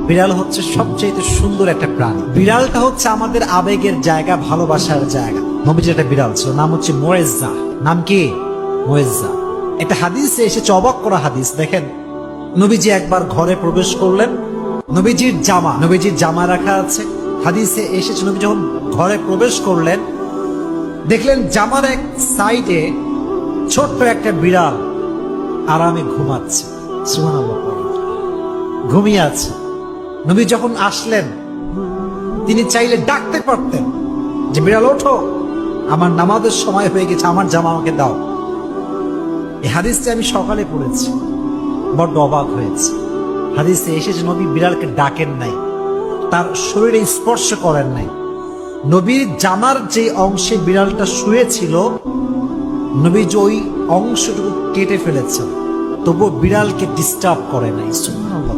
বিড়াল হচ্ছে সবচেয়ে সুন্দর একটা প্রাণী। বিড়ালটা হচ্ছে আমাদের আবেগের জায়গা, ভালোবাসার জায়গা। নবীজির একটা বিড়াল ছিল, নাম হচ্ছে মুয়েজ্জা। নাম কি? মুয়েজ্জা। একটা হাদিসে এসেছে, অবাক করা হাদিস। দেখেন, নবীজি একবার ঘরে প্রবেশ করলেন, নবীজির জামা রাখা আছে। হাদিসে এসেছে, নবী যখন ঘরে প্রবেশ করলেন, দেখলেন জামার এক সাইডে ছোট্ট একটা বিড়াল আরামে ঘুমাচ্ছে। সুবহানাল্লাহ, ঘুমিয়ে আছে। নবী যখন আসলেন, তিনি চাইলে ডাকতে পারতেন যে বিড়াল ওঠো, আমার নামাজের সময় হয়ে গেছে, আমার জামা আমাকে দাও। এই হাদিসটি আমি সকালে পড়েছি, বড্ড অবাক হয়েছে। হাদিসে এসেছে নবী বিড়ালকে ডাকেন নাই, তার শরীরে স্পর্শ করেন নাই। নবীর জামার যে অংশে বিড়ালটা শুয়েছিল, নবী যে ওই অংশটুকু কেটে ফেলেছেন, তবুও বিড়ালকে ডিস্টার্ব করে নাই। সুবহানাল্লাহ।